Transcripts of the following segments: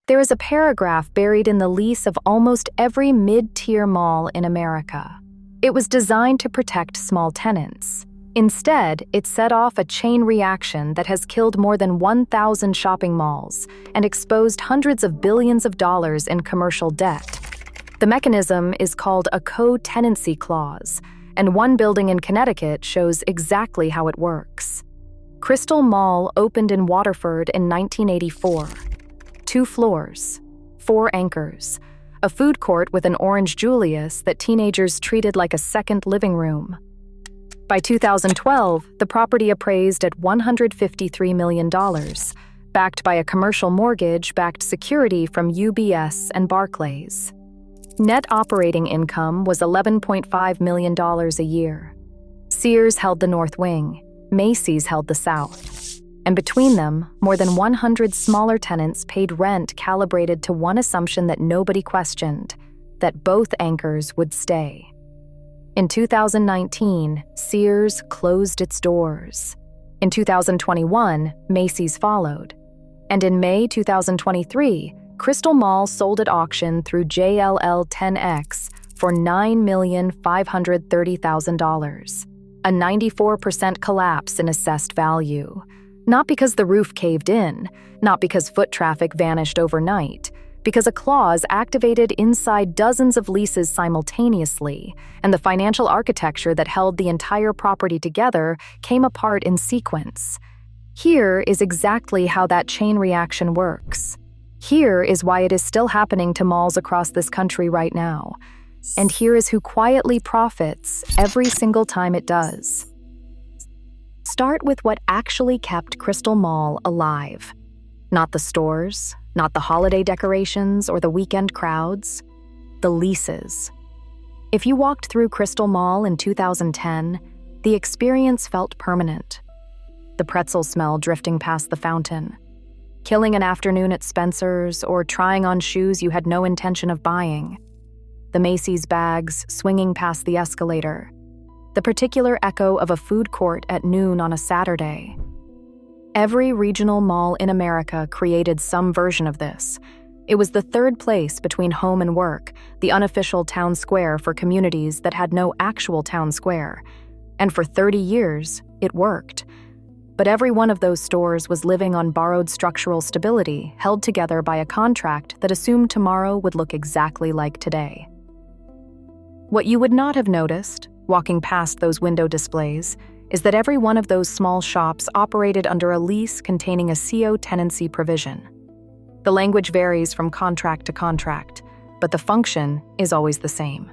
There is a paragraph buried in the lease of almost every mid-tier mall in America. It was designed to protect small tenants. Instead, it set off a chain reaction that has killed more than 1,000 shopping malls and exposed hundreds of billions of dollars in commercial debt. The mechanism is called a co-tenancy clause, and one building in Connecticut shows exactly how it works. Crystal Mall opened in Waterford in 1984. 2 floors, 4 anchors, a food court with an orange Julius that teenagers treated like a second living room. By 2012, the property appraised at $153 million, backed by a commercial mortgage-backed security from UBS and Barclays. Net operating income was $11.5 million a year. Sears held the north wing, Macy's held the south. And between them, more than 100 smaller tenants paid rent calibrated to one assumption that nobody questioned, that both anchors would stay. In 2019, Sears closed its doors. In 2021, Macy's followed. And in May 2023, Crystal Mall sold at auction through JLL 10X for $9,530,000, a 94% collapse in assessed value. Not because the roof caved in, not because foot traffic vanished overnight, because a clause activated inside dozens of leases simultaneously, and the financial architecture that held the entire property together came apart in sequence. Here is exactly how that chain reaction works. Here is why it is still happening to malls across this country right now. And here is who quietly profits every single time it does. Start with what actually kept Crystal Mall alive. Not the stores, not the holiday decorations or the weekend crowds, the leases. If you walked through Crystal Mall in 2010, the experience felt permanent. The pretzel smell drifting past the fountain, killing an afternoon at Spencer's, or trying on shoes you had no intention of buying. The Macy's bags swinging past the escalator. The particular echo of a food court at noon on a Saturday. Every regional mall in America created some version of this. It was the third place between home and work, the unofficial town square for communities that had no actual town square. And for 30 years, it worked. But every one of those stores was living on borrowed structural stability, held together by a contract that assumed tomorrow would look exactly like today. What you would not have noticed, walking past those window displays, is that every one of those small shops operated under a lease containing a co-tenancy provision. The language varies from contract to contract, but the function is always the same.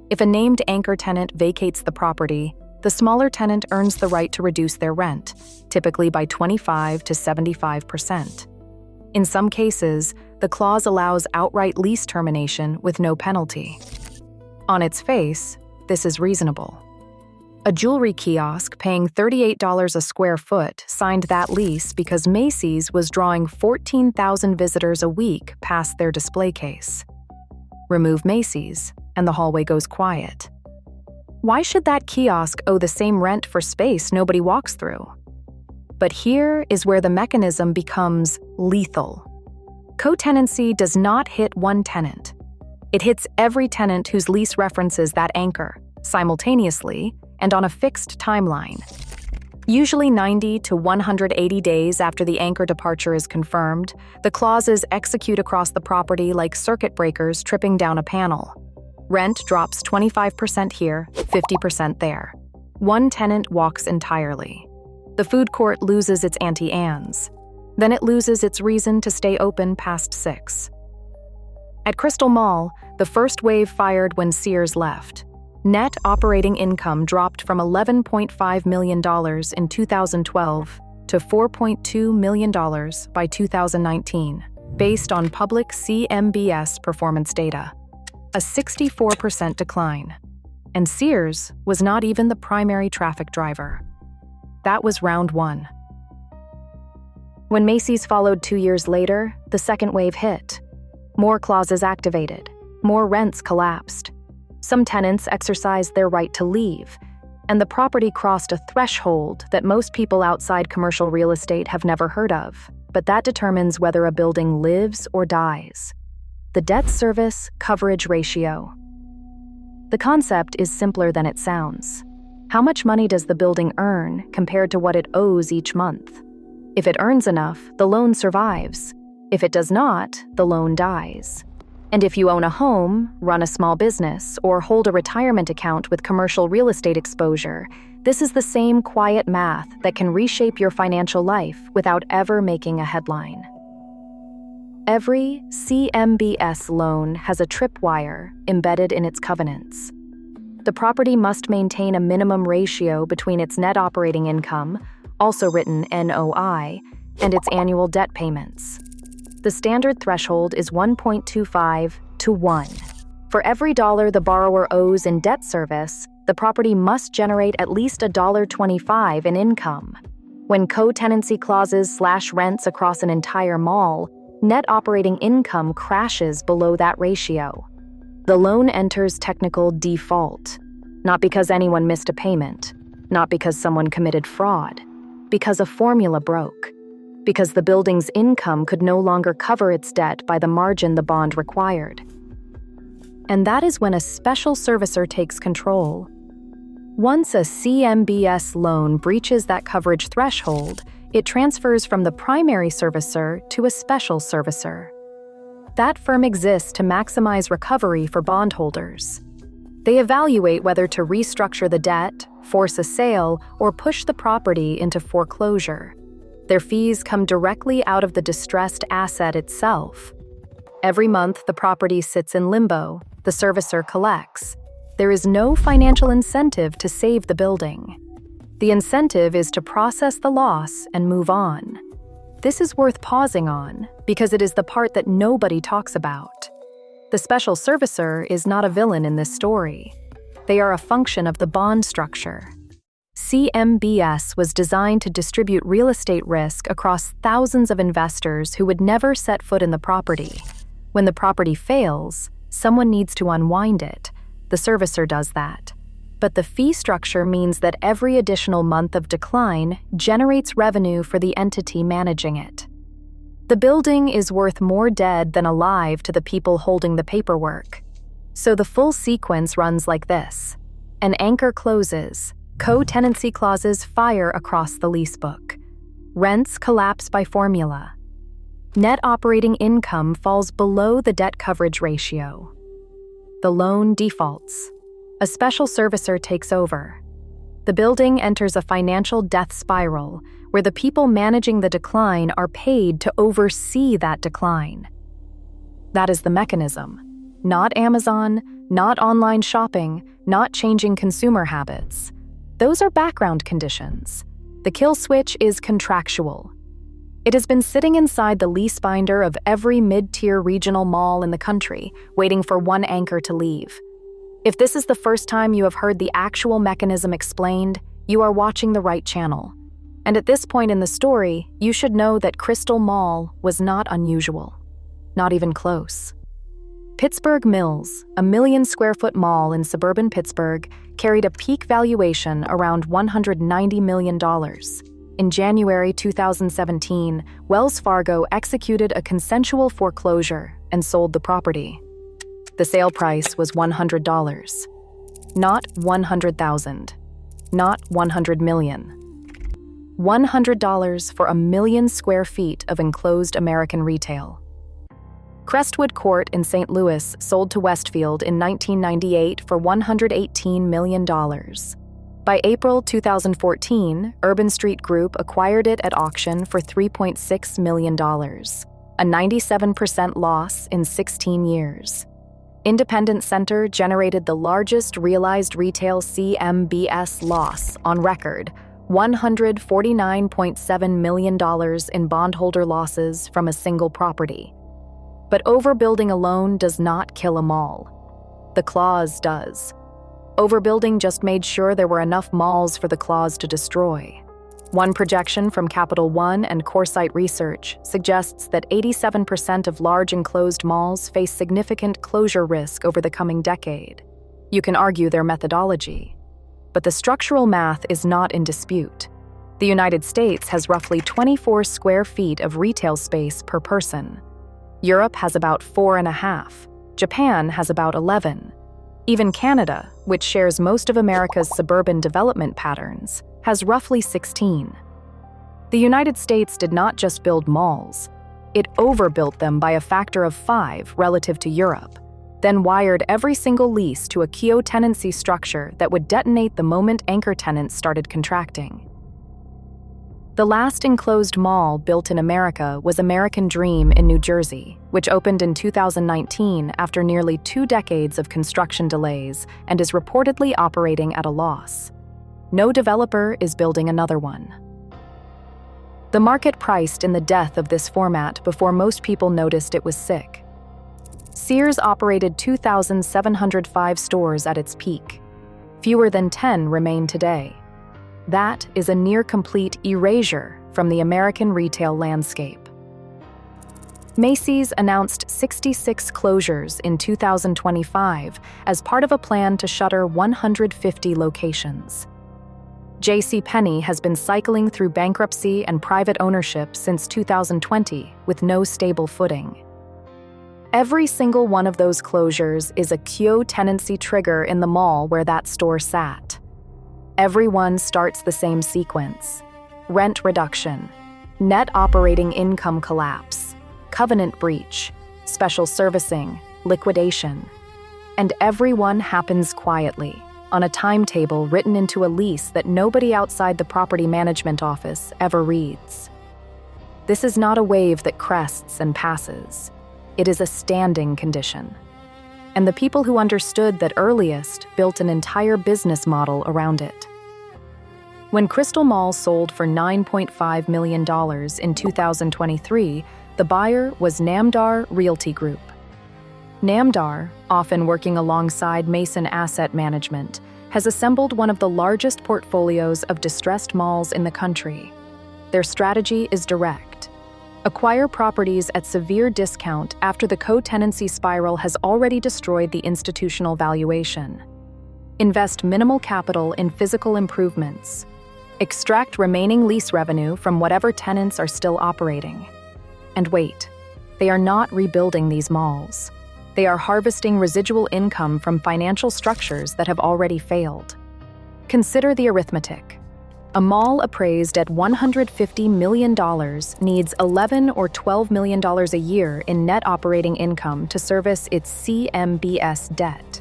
If a named anchor tenant vacates the property, the smaller tenant earns the right to reduce their rent, typically by 25 to 75%. In some cases, the clause allows outright lease termination with no penalty. On its face, this is reasonable. A jewelry kiosk paying $38 a square foot signed that lease because Macy's was drawing 14,000 visitors a week past their display case. Remove Macy's, and the hallway goes quiet. Why should that kiosk owe the same rent for space nobody walks through? But here is where the mechanism becomes lethal. Co-tenancy does not hit one tenant. It hits every tenant whose lease references that anchor, simultaneously and on a fixed timeline. Usually 90 to 180 days after the anchor departure is confirmed, the clauses execute across the property like circuit breakers tripping down a panel. Rent drops 25% here, 50% there. One tenant walks entirely. The food court loses its Auntie Anne's. Then it loses its reason to stay open past 6. At Crystal Mall, the first wave fired when Sears left. Net operating income dropped from $11.5 million in 2012 to $4.2 million by 2019, based on public CMBS performance data. A 64% decline. And Sears was not even the primary traffic driver. That was round 1. When Macy's followed 2 years later, the second wave hit. More clauses activated. More rents collapsed. Some tenants exercised their right to leave, and the property crossed a threshold that most people outside commercial real estate have never heard of. but that determines whether a building lives or dies. The debt service coverage ratio. The concept is simpler than it sounds. How much money does the building earn compared to what it owes each month? If it earns enough, the loan survives. If it does not, the loan dies. And if you own a home, run a small business, or hold a retirement account with commercial real estate exposure, this is the same quiet math that can reshape your financial life without ever making a headline. Every CMBS loan has a tripwire embedded in its covenants. The property must maintain a minimum ratio between its net operating income, also written NOI, and its annual debt payments. The standard threshold is 1.25 to 1. For every dollar the borrower owes in debt service, the property must generate at least $1.25 in income. When co-tenancy clauses slash rents across an entire mall, net operating income crashes below that ratio. The loan enters technical default, not because anyone missed a payment, not because someone committed fraud, because a formula broke, because the building's income could no longer cover its debt by the margin the bond required. And that is when a special servicer takes control. Once a CMBS loan breaches that coverage threshold, it transfers from the primary servicer to a special servicer. That firm exists to maximize recovery for bondholders. They evaluate whether to restructure the debt, force a sale, or push the property into foreclosure. Their fees come directly out of the distressed asset itself. Every month, the property sits in limbo. The servicer collects. There is no financial incentive to save the building. The incentive is to process the loss and move on. This is worth pausing on because it is the part that nobody talks about. The special servicer is not a villain in this story. They are a function of the bond structure. CMBS was designed to distribute real estate risk across thousands of investors who would never set foot in the property. When the property fails, someone needs to unwind it. The servicer does that. But the fee structure means that every additional month of decline generates revenue for the entity managing it. The building is worth more dead than alive to the people holding the paperwork. So the full sequence runs like this. An anchor closes. Co-tenancy clauses fire across the lease book. Rents collapse by formula. Net operating income falls below the debt coverage ratio. The loan defaults. A special servicer takes over. The building enters a financial death spiral where the people managing the decline are paid to oversee that decline. That is the mechanism. Not Amazon, not online shopping, not changing consumer habits. Those are background conditions. The kill switch is contractual. It has been sitting inside the lease binder of every mid-tier regional mall in the country, waiting for one anchor to leave. If this is the first time you have heard the actual mechanism explained, you are watching the right channel. And at this point in the story, you should know that Crystal Mall was not unusual. Not even close. Pittsburgh Mills, a 1 million square foot mall in suburban Pittsburgh, carried a peak valuation around $190 million. In January 2017, Wells Fargo executed a consensual foreclosure and sold the property. The sale price was $100. Not $100,000. Not $100 million. $100 for 1 million square feet of enclosed American retail. Crestwood Court in St. Louis sold to Westfield in 1998 for $118 million. By April 2014, Urban Street Group acquired it at auction for $3.6 million, a 97% loss in 16 years. Independent Center generated the largest realized retail CMBS loss on record, $149.7 million in bondholder losses from a single property. But overbuilding alone does not kill a mall. The clause does. Overbuilding just made sure there were enough malls for the clause to destroy. One projection from Capital One and Coresight Research suggests that 87% of large enclosed malls face significant closure risk over the coming decade. You can argue their methodology, but the structural math is not in dispute. The United States has roughly 24 square feet of retail space per person. Europe has about 4.5. Japan has about 11. Even Canada, which shares most of America's suburban development patterns, has roughly 16. The United States did not just build malls. It overbuilt them by a factor of 5 relative to Europe, then wired every single lease to a co-tenancy structure that would detonate the moment anchor tenants started contracting. The last enclosed mall built in America was American Dream in New Jersey, which opened in 2019 after nearly 2 decades of construction delays and is reportedly operating at a loss. No developer is building another one. The market priced in the death of this format before most people noticed it was sick. Sears operated 2,705 stores at its peak. Fewer than 10 remain today. That is a near-complete erasure from the American retail landscape. Macy's announced 66 closures in 2025 as part of a plan to shutter 150 locations. JCPenney has been cycling through bankruptcy and private ownership since 2020 with no stable footing. Every single one of those closures is a co-tenancy trigger in the mall where that store sat. Everyone starts the same sequence: rent reduction, net operating income collapse, covenant breach, special servicing, liquidation. And everyone happens quietly, on a timetable written into a lease that nobody outside the property management office ever reads. This is not a wave that crests and passes. It is a standing condition. And the people who understood that earliest built an entire business model around it. When Crystal Mall sold for $9.5 million in 2023, the buyer was Namdar Realty Group. Namdar, often working alongside Mason Asset Management, has assembled one of the largest portfolios of distressed malls in the country. Their strategy is direct. Acquire properties at severe discount after the co-tenancy spiral has already destroyed the institutional valuation. Invest minimal capital in physical improvements. Extract remaining lease revenue from whatever tenants are still operating. And wait, they are not rebuilding these malls. They are harvesting residual income from financial structures that have already failed. Consider the arithmetic. A mall appraised at $150 million needs $11 or $12 million a year in net operating income to service its CMBS debt.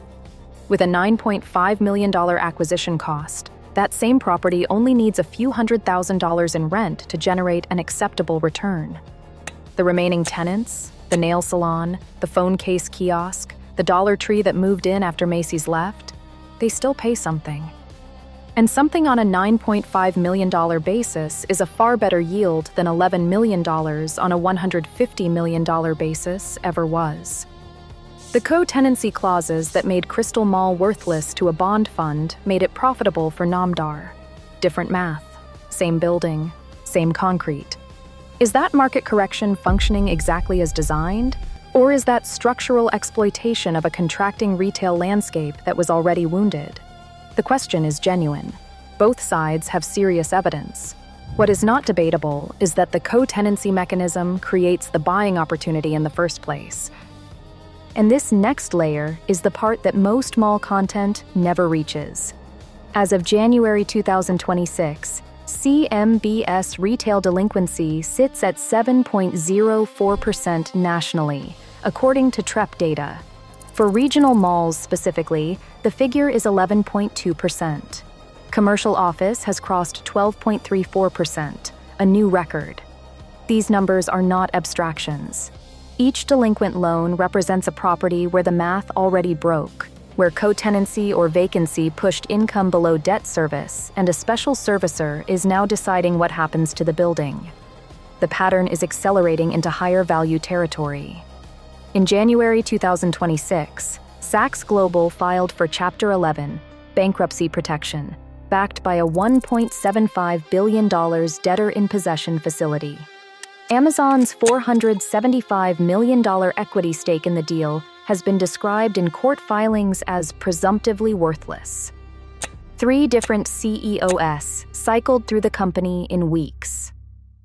With a $9.5 million acquisition cost, that same property only needs a few $100,000 in rent to generate an acceptable return. The remaining tenants, the nail salon, the phone case kiosk, the Dollar Tree that moved in after Macy's left, they still pay something. And something on a $9.5 million basis is a far better yield than $11 million on a $150 million basis ever was. The co-tenancy clauses that made Crystal Mall worthless to a bond fund made it profitable for Namdar. Different math, same building, same concrete. Is that market correction functioning exactly as designed? Or is that structural exploitation of a contracting retail landscape that was already wounded? The question is genuine. Both sides have serious evidence. What is not debatable is that the co-tenancy mechanism creates the buying opportunity in the first place. And this next layer is the part that most mall content never reaches. As of January 2026, CMBS retail delinquency sits at 7.04% nationally, according to TREP data. For regional malls specifically, the figure is 11.2%. Commercial office has crossed 12.34%, a new record. These numbers are not abstractions. Each delinquent loan represents a property where the math already broke, where co-tenancy or vacancy pushed income below debt service, and a special servicer is now deciding what happens to the building. The pattern is accelerating into higher value territory. In January 2026, Saks Global filed for Chapter 11, bankruptcy protection, backed by a $1.75 billion debtor-in-possession facility. Amazon's $475 million equity stake in the deal has been described in court filings as presumptively worthless. 3 different CEOs cycled through the company in weeks.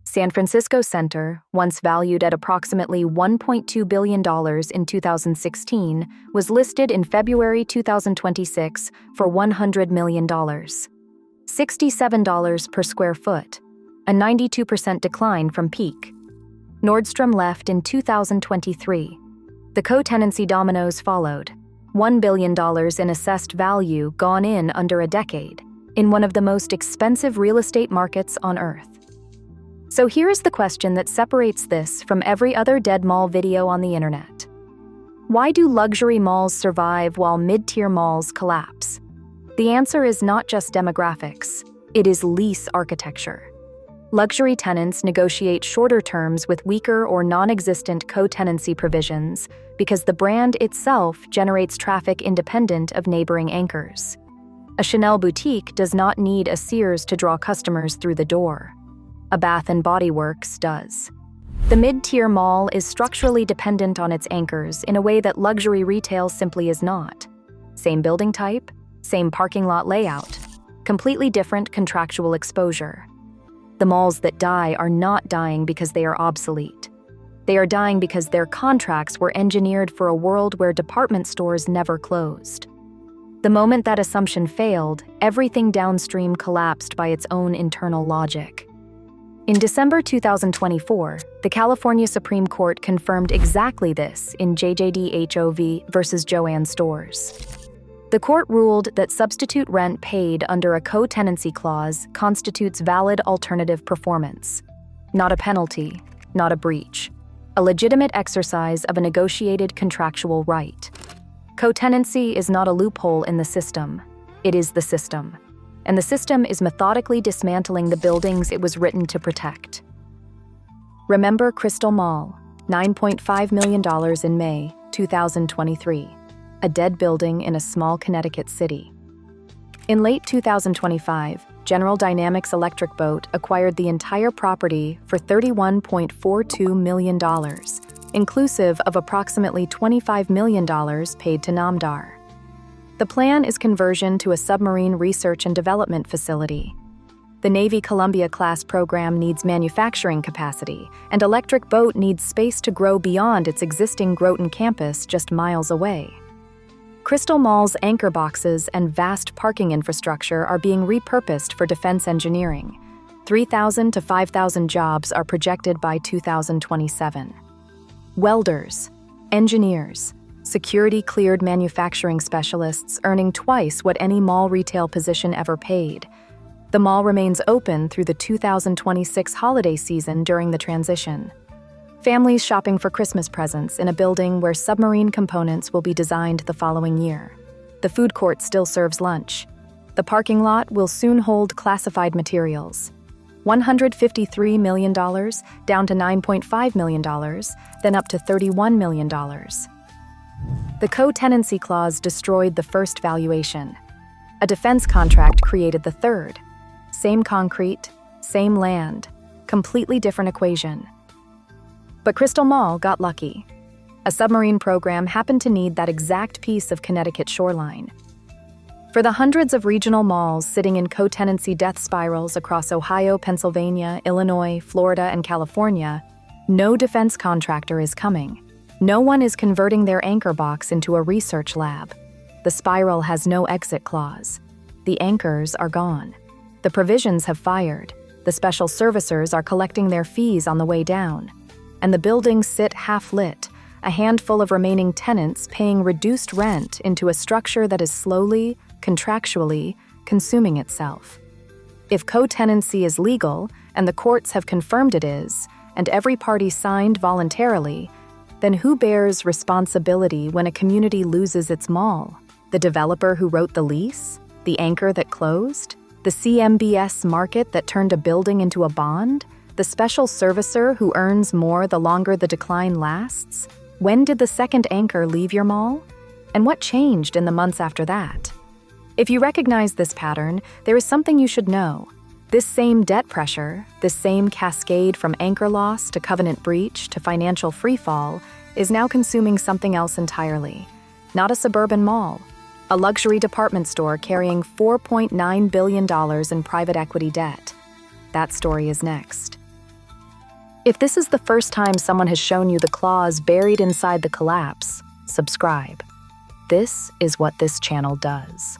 San Francisco Center, once valued at approximately $1.2 billion in 2016, was listed in February 2026 for $100 million. $67 per square foot, a 92% decline from peak. Nordstrom left in 2023. The co-tenancy dominoes followed. $1 billion in assessed value gone in under a decade, in one of the most expensive real estate markets on Earth. So here is the question that separates this from every other dead mall video on the internet. Why do luxury malls survive while mid-tier malls collapse? The answer is not just demographics, it is lease architecture. Luxury tenants negotiate shorter terms with weaker or non-existent co-tenancy provisions because the brand itself generates traffic independent of neighboring anchors. A Chanel boutique does not need a Sears to draw customers through the door. A Bath & Body Works does. The mid-tier mall is structurally dependent on its anchors in a way that luxury retail simply is not. Same building type, same parking lot layout, completely different contractual exposure. The malls that die are not dying because they are obsolete. They are dying because their contracts were engineered for a world where department stores never closed. The moment that assumption failed, everything downstream collapsed by its own internal logic. In December 2024, the California Supreme Court confirmed exactly this in JJDHOV versus Joann Stores. The court ruled that substitute rent paid under a co-tenancy clause constitutes valid alternative performance, not a penalty, not a breach, a legitimate exercise of a negotiated contractual right. Co-tenancy is not a loophole in the system, it is the system, and the system is methodically dismantling the buildings it was written to protect. Remember Crystal Mall, $9.5 million in May 2023. A dead building in a small Connecticut city. In late 2025, General Dynamics Electric Boat acquired the entire property for $31.42 million, inclusive of approximately $25 million paid to Namdar. The plan is conversion to a submarine research and development facility. The Navy Columbia-class program needs manufacturing capacity, and Electric Boat needs space to grow beyond its existing Groton campus just miles away. Crystal Mall's anchor boxes and vast parking infrastructure are being repurposed for defense engineering. 3,000 to 5,000 jobs are projected by 2027. Welders, engineers, security-cleared manufacturing specialists earning twice what any mall retail position ever paid. The mall remains open through the 2026 holiday season during the transition. Families shopping for Christmas presents in a building where submarine components will be designed the following year. The food court still serves lunch. The parking lot will soon hold classified materials. $153 million, down to $9.5 million, then up to $31 million. The co-tenancy clause destroyed the first valuation. A defense contract created the third. Same concrete, same land, completely different equation. But Crystal Mall got lucky. A submarine program happened to need that exact piece of Connecticut shoreline. For the hundreds of regional malls sitting in co-tenancy death spirals across Ohio, Pennsylvania, Illinois, Florida, and California, no defense contractor is coming. No one is converting their anchor box into a research lab. The spiral has no exit clause. The anchors are gone. The provisions have fired. The special servicers are collecting their fees on the way down. And the buildings sit half-lit, a handful of remaining tenants paying reduced rent into a structure that is slowly, contractually, consuming itself. If co-tenancy is legal, and the courts have confirmed it is, and every party signed voluntarily, then who bears responsibility when a community loses its mall? The developer who wrote the lease? The anchor that closed? The CMBS market that turned a building into a bond? The special servicer who earns more the longer the decline lasts? When did the second anchor leave your mall? And what changed in the months after that? If you recognize this pattern, there is something you should know. This same debt pressure, this same cascade from anchor loss to covenant breach to financial freefall, is now consuming something else entirely. Not a suburban mall, a luxury department store carrying $4.9 billion in private equity debt. That story is next. If this is the first time someone has shown you the claws buried inside the collapse, subscribe. This is what this channel does.